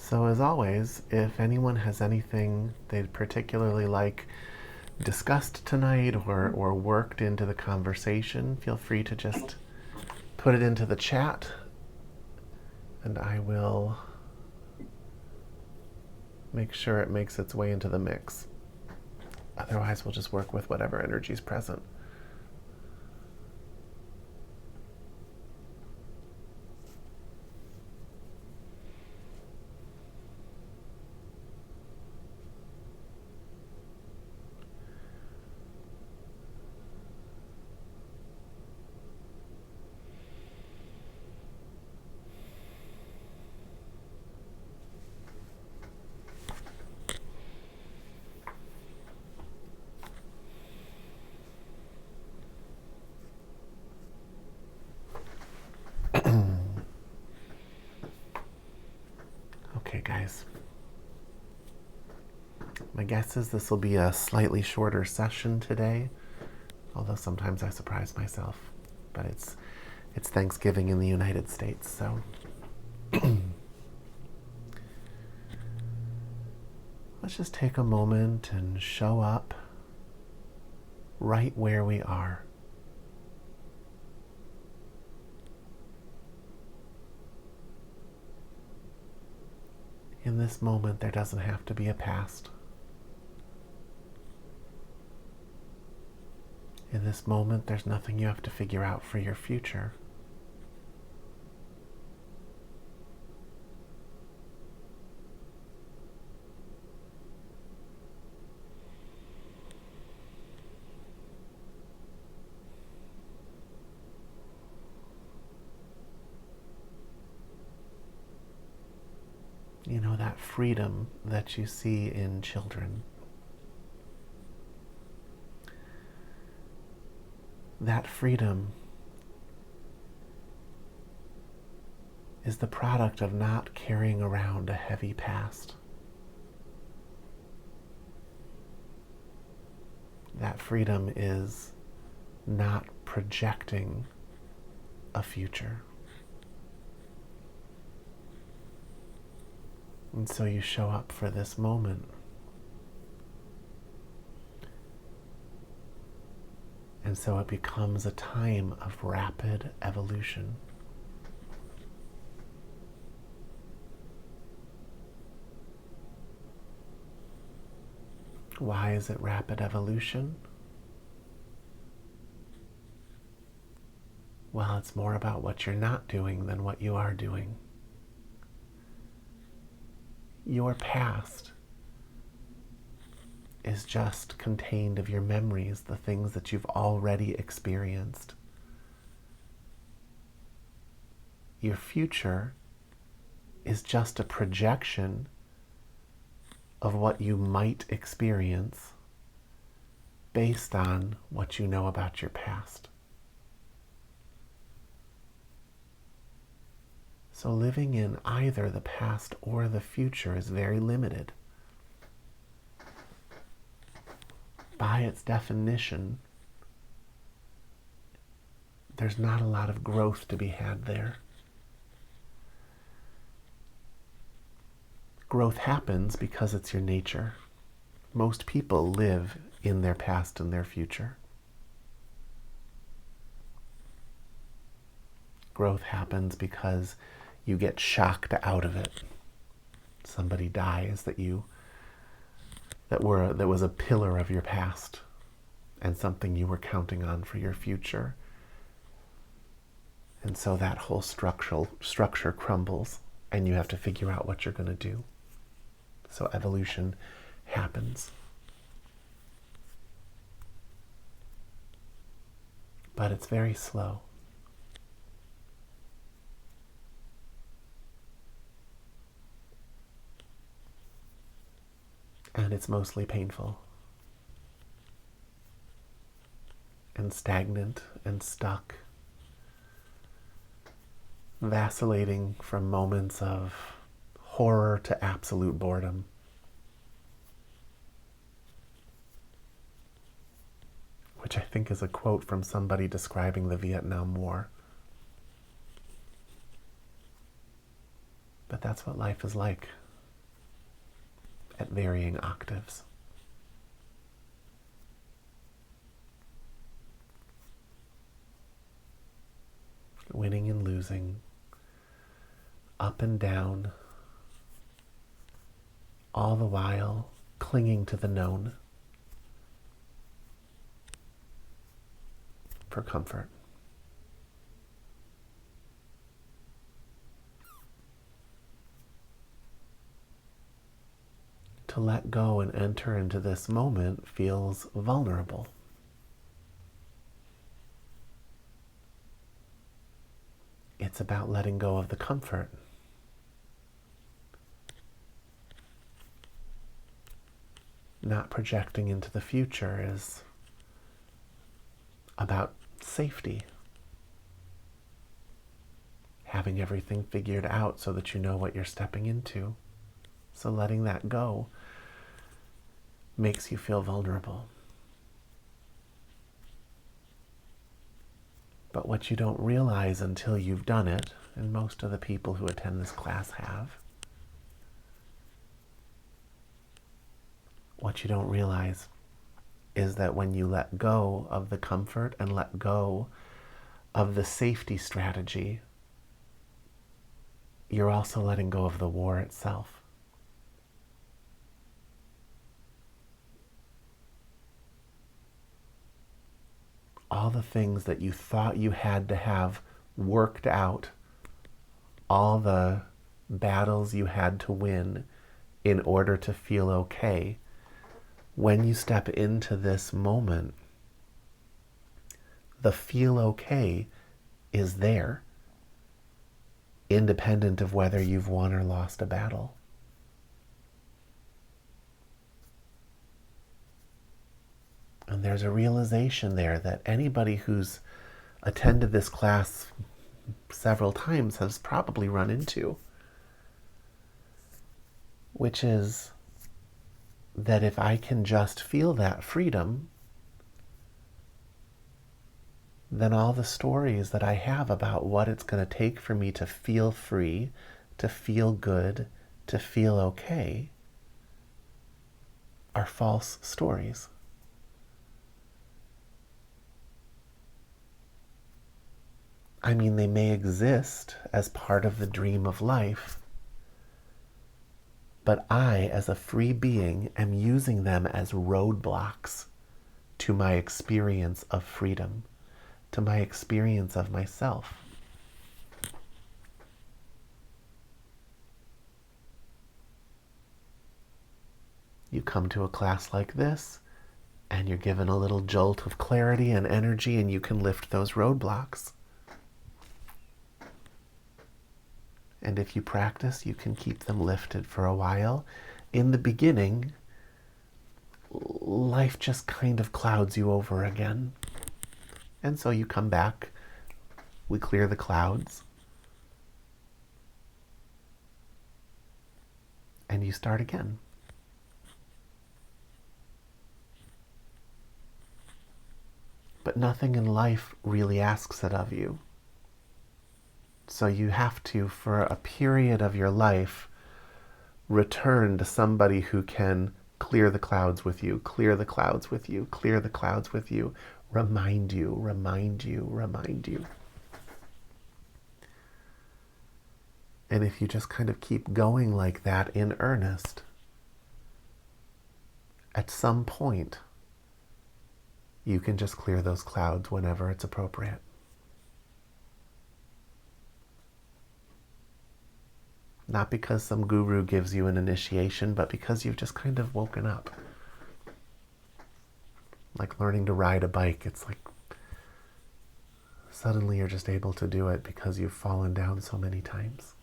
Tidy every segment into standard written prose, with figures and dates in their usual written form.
So, as always, if anyone has anything they'd particularly like discussed tonight or worked into the conversation, feel free to just put it into the chat and I will make sure it makes its way into the mix. Otherwise, we'll just work with whatever energy is present. Okay, guys. My guess is this will be a slightly shorter session today, although sometimes I surprise myself. But it's Thanksgiving in the United States, so let's just take a moment and show up right where we are. In this moment, there doesn't have to be a past. In this moment, there's nothing you have to figure out for your future. You know, that freedom that you see in children. That freedom is the product of not carrying around a heavy past. That freedom is not projecting a future. And so you show up for this moment. And so it becomes a time of rapid evolution. Why is it rapid evolution? Well, it's more about what you're not doing than what you are doing. Your past is just contained of your memories, the things that you've already experienced. Your future is just a projection of what you might experience based on what you know about your past. So living in either the past or the future is very limited. By its definition, there's not a lot of growth to be had there. Growth happens because it's your nature. Most people live in their past and their future. Growth happens because you get shocked out of it. Somebody dies that was a pillar of your past and something you were counting on for your future. And so that whole structure crumbles and you have to figure out what you're going to do. So evolution happens. But it's very slow. And it's mostly painful and stagnant and stuck, vacillating from moments of horror to absolute boredom. Which I think is a quote from somebody describing the Vietnam War. But that's what life is like varying octaves. Winning and losing, up and down, all the while clinging to the known for comfort. To let go and enter into this moment feels vulnerable. It's about letting go of the comfort. Not projecting into the future is about safety. Having everything figured out so that you know what you're stepping into. So letting that go makes you feel vulnerable. But what you don't realize until you've done it, and most of the people who attend this class have, what you don't realize is that when you let go of the comfort and let go of the safety strategy, you're also letting go of the war itself. All the things that you thought you had to have worked out, all the battles you had to win in order to feel okay, when you step into this moment, the feel okay is there, independent of whether you've won or lost a battle. And there's a realization there that anybody who's attended this class several times has probably run into, which is that if I can just feel that freedom, then all the stories that I have about what it's going to take for me to feel free, to feel good, to feel okay, are false stories. I mean, they may exist as part of the dream of life, but I, as a free being, am using them as roadblocks to my experience of freedom, to my experience of myself. You come to a class like this, and you're given a little jolt of clarity and energy, and you can lift those roadblocks. And if you practice, you can keep them lifted for a while. In the beginning, life just kind of clouds you over again. And so you come back, we clear the clouds, and you start again. But nothing in life really asks it of you. So you have to, for a period of your life, return to somebody who can clear the clouds with you, clear the clouds with you, clear the clouds with you, remind you, remind you, remind you. And if you just kind of keep going like that in earnest, at some point, you can just clear those clouds whenever it's appropriate. Not because some guru gives you an initiation, but because you've just kind of woken up. Like learning to ride a bike. It's like suddenly you're just able to do it because you've fallen down so many times.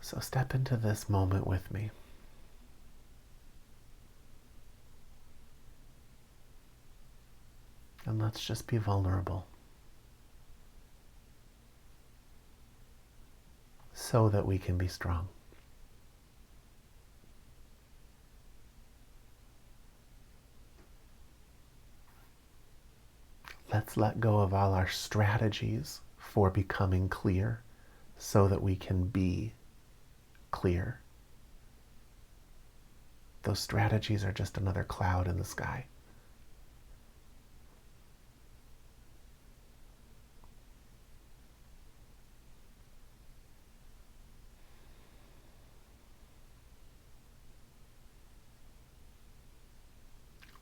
So step into this moment with me. And let's just be vulnerable. so that we can be strong. Let's let go of all our strategies for becoming clear so that we can be clear. Those strategies are just another cloud in the sky.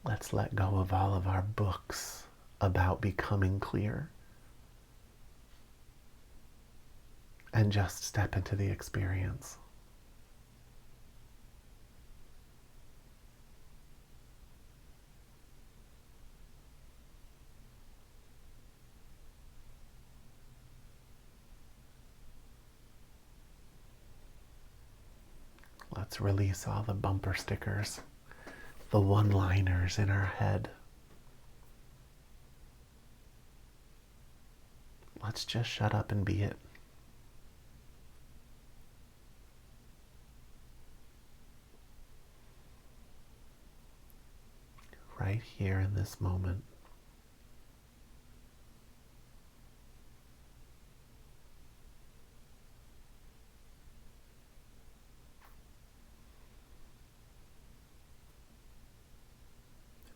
Let's let go of all of our books about becoming clear and just step into the experience. Let's release all the bumper stickers, the one-liners in our head. Let's just shut up and be it. Right here in this moment.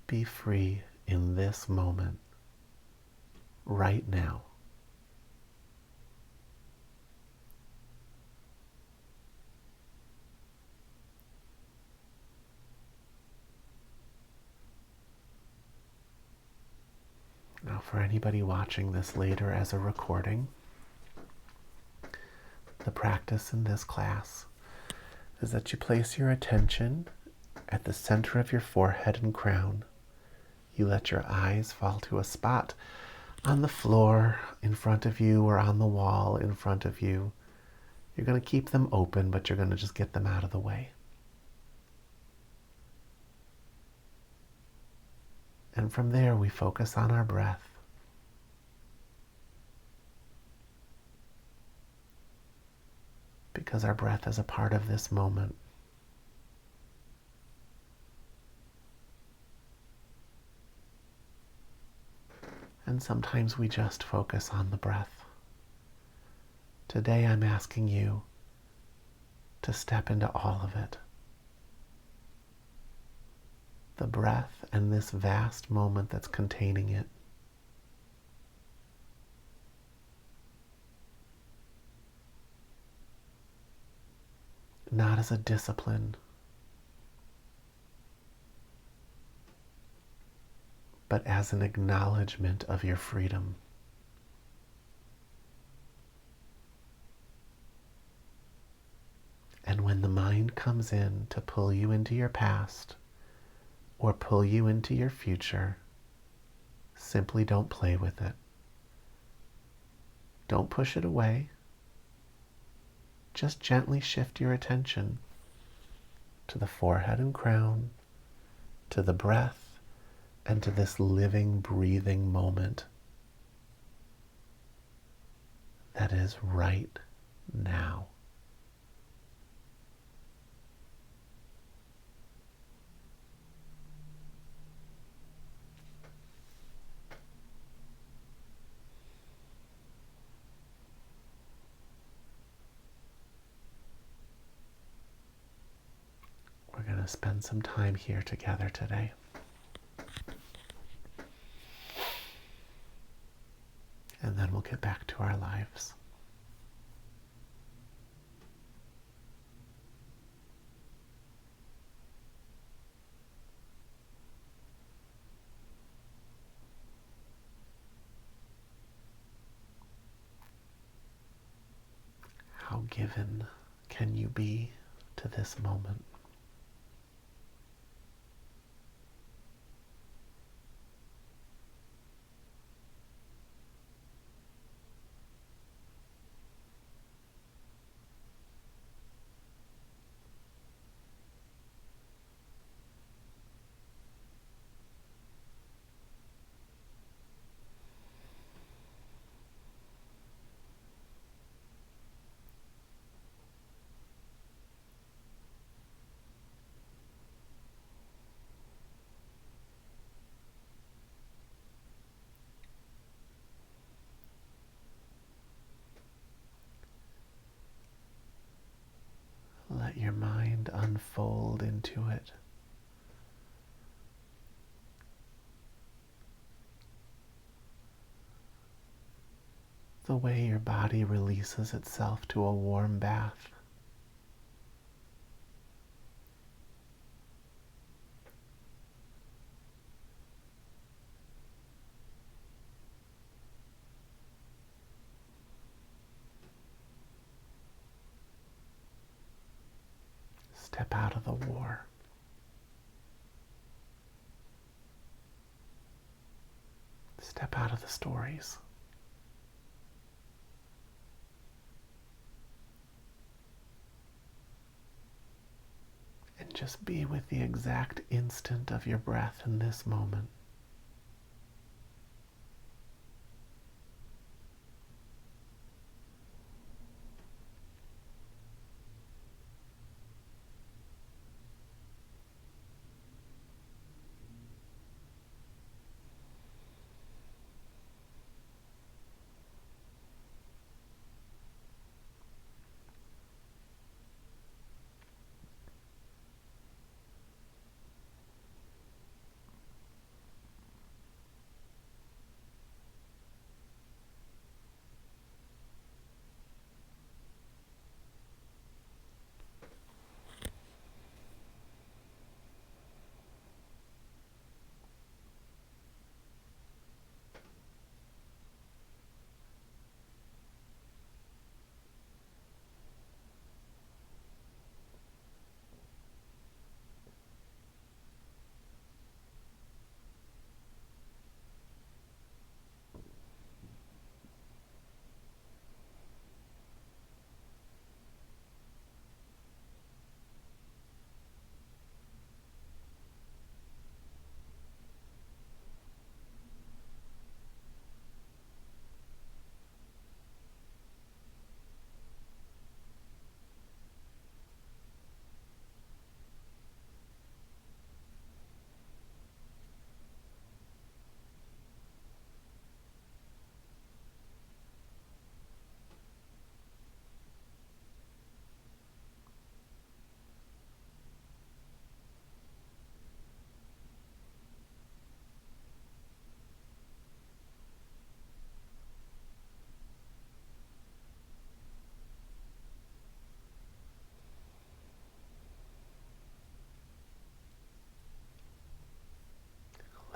Be free in this moment, right now. Now, for anybody watching this later as a recording, the practice in this class is that you place your attention at the center of your forehead and crown. You let your eyes fall to a spot on the floor in front of you or on the wall in front of you. You're going to keep them open, but you're going to just get them out of the way. And from there, we focus on our breath. Because our breath is a part of this moment. And sometimes we just focus on the breath. Today I'm asking you to step into all of it. The breath and this vast moment that's containing it. Not as a discipline, but as an acknowledgement of your freedom. And when the mind comes in to pull you into your past or pull you into your future, simply don't play with it. Don't push it away. Just gently shift your attention to the forehead and crown, to the breath, and to this living, breathing moment that is right now. We're going to spend some time here together today. And then we'll get back to our lives. How given can you be to this moment? your mind unfold into it. The way your body releases itself to a warm bath. Step out of the war. Step out of the stories. And just be with the exact instant of your breath in this moment.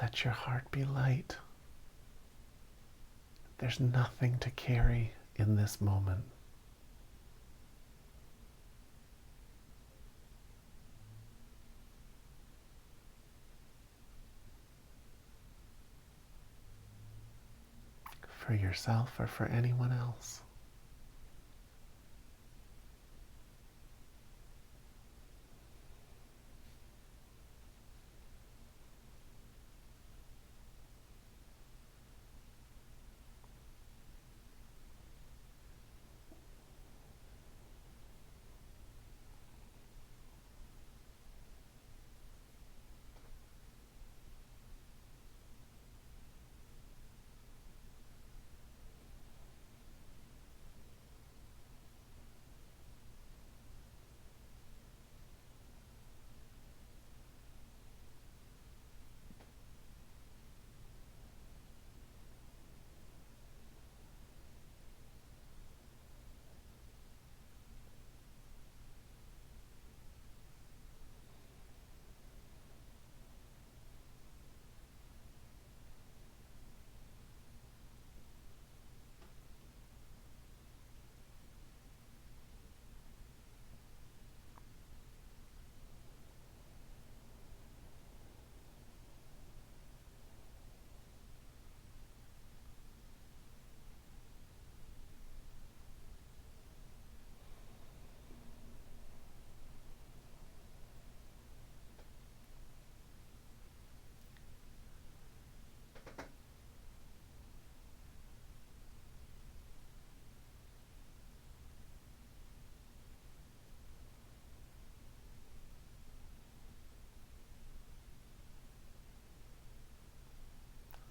Let your heart be light. There's nothing to carry in this moment. For yourself or for anyone else.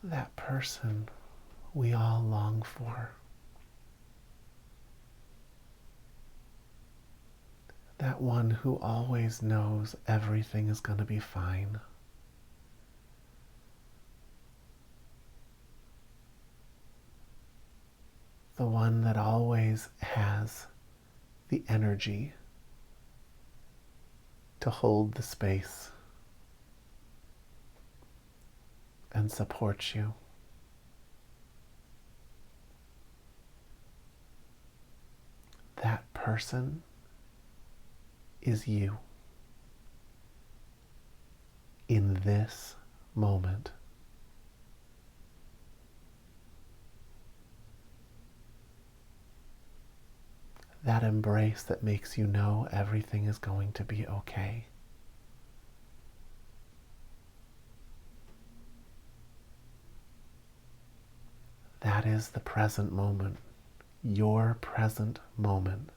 That person we all long for. that one who always knows everything is going to be fine. The one that always has the energy to hold the space and support you. That person is you in this moment. That embrace that makes you know everything is going to be okay. That is the present moment, your present moment.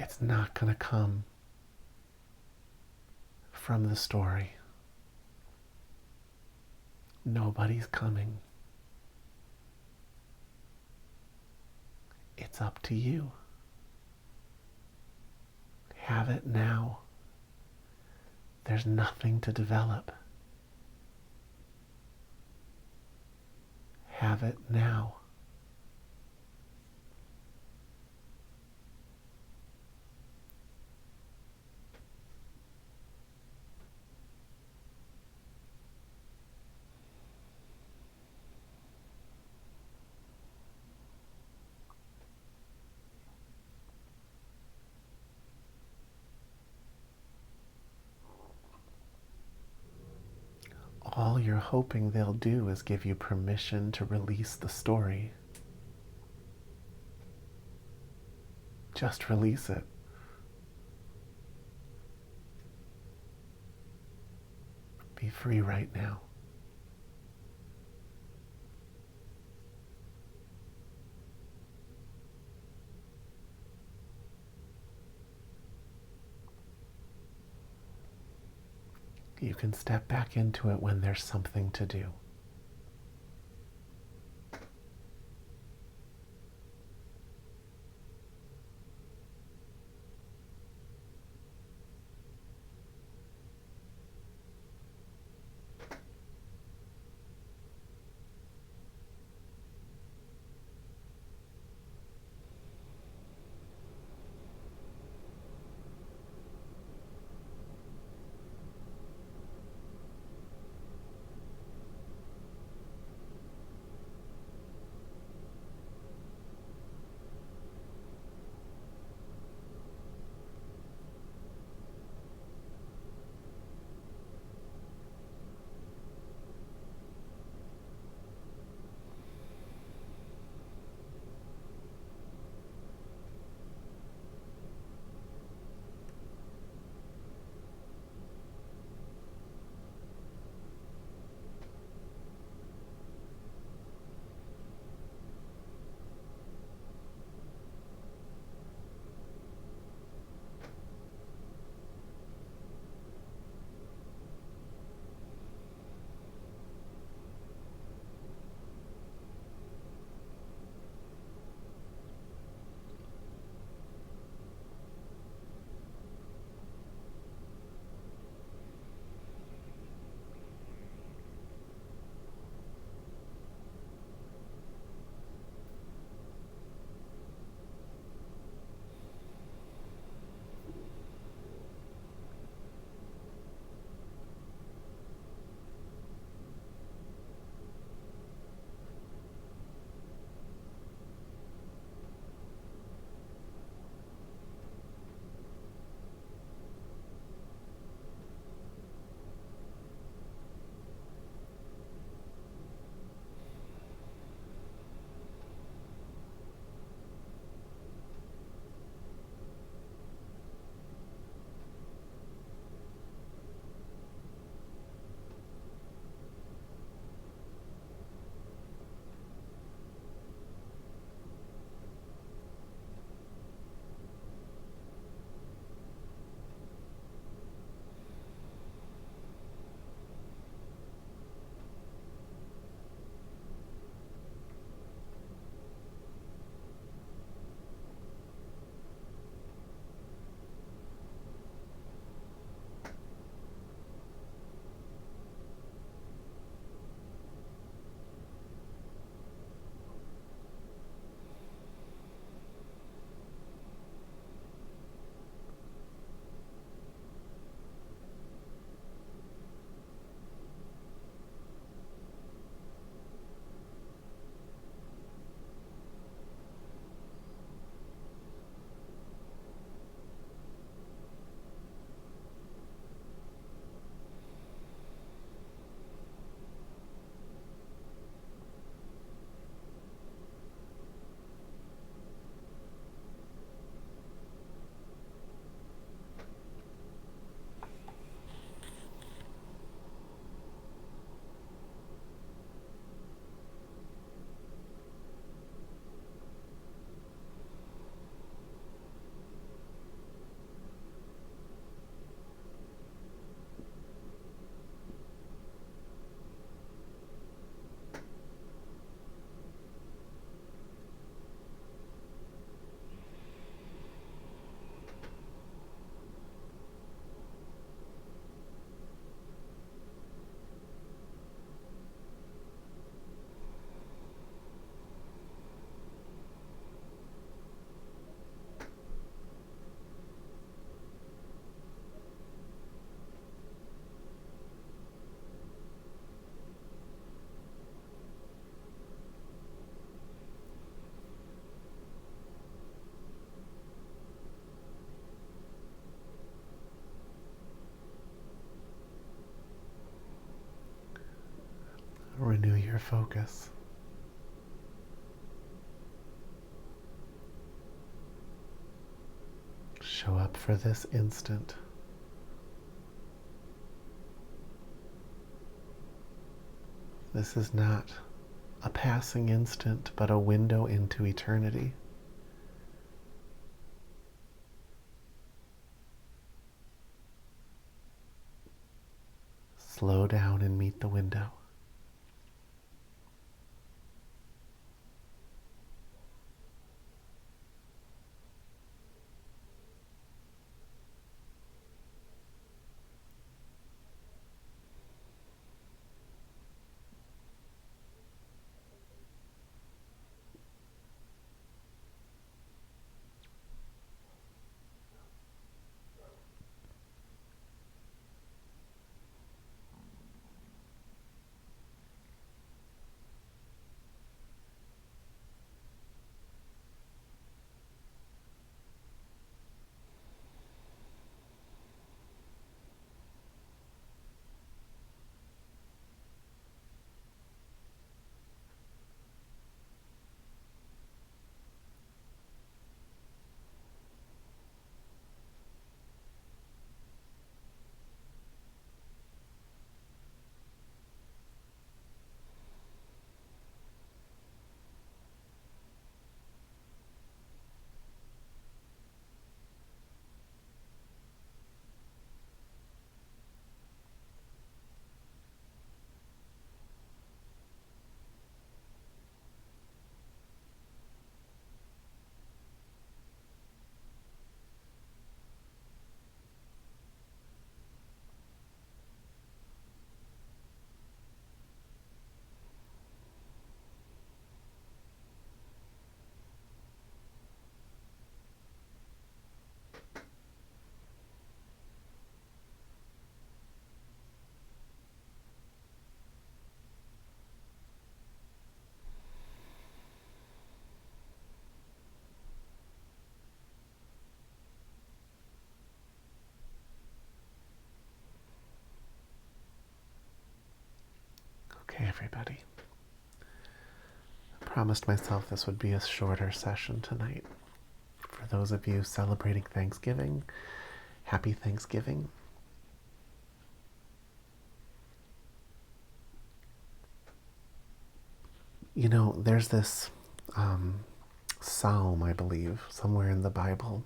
It's not going to come from the story. Nobody's coming. It's up to you. Have it now. There's nothing to develop. Have it now. All you're hoping they'll do is give you permission to release the story. Just release it. Be free right now. You can step back into it when there's something to do. focus. Show up for this instant. This is not a passing instant, but a window into eternity. Slow down and meet the window. Okay, everybody. I promised myself this would be a shorter session tonight. For those of you celebrating Thanksgiving, happy Thanksgiving. You know, there's this psalm, I believe, somewhere in the Bible,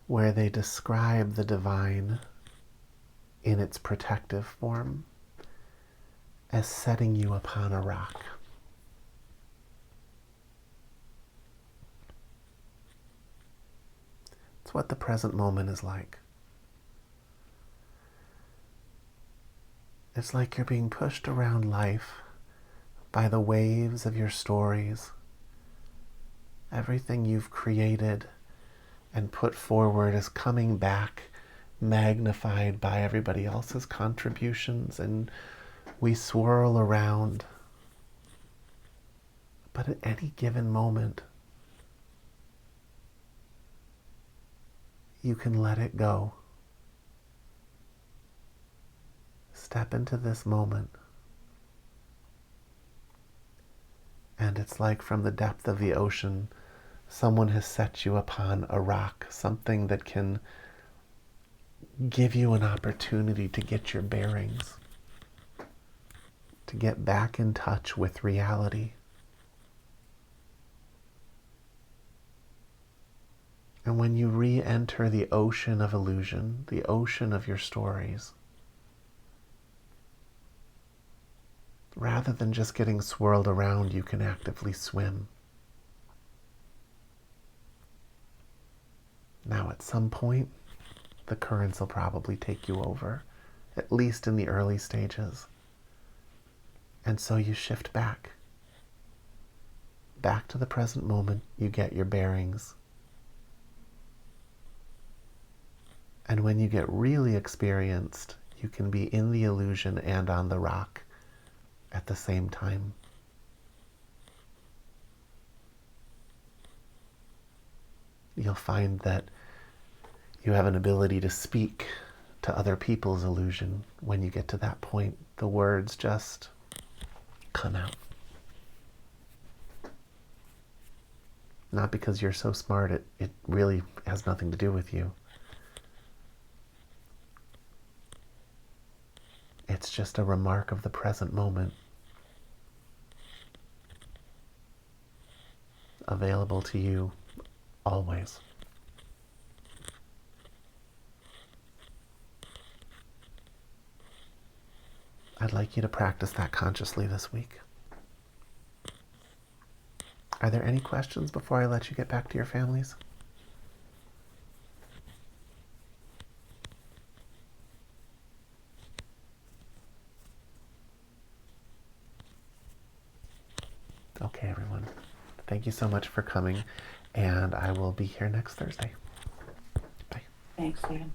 where they describe the divine in its protective form as setting you upon a rock. It's what the present moment is like. It's like you're being pushed around life by the waves of your stories. Everything you've created and put forward is coming back, magnified by everybody else's contributions, and we swirl around. But at any given moment, you can let it go. Step into this moment. And it's like from the depth of the ocean, someone has set you upon a rock, something that can give you an opportunity to get your bearings, to get back in touch with reality. And when you re-enter the ocean of illusion, the ocean of your stories, rather than just getting swirled around, you can actively swim. Now, at some point, the currents will probably take you over, at least in the early stages. And so you shift back to the present moment. You get your bearings. And when you get really experienced, you can be in the illusion and on the rock at the same time. You'll find that you have an ability to speak to other people's illusion. When you get to that point, the words just come out. Not because you're so smart, it really has nothing to do with you. It's just a remark of the present moment, available to you always. I'd like you to practice that consciously this week. Are there any questions before I let you get back to your families? Okay, everyone. Thank you so much for coming, and I will be here next Thursday. Bye. Thanks, Stephen.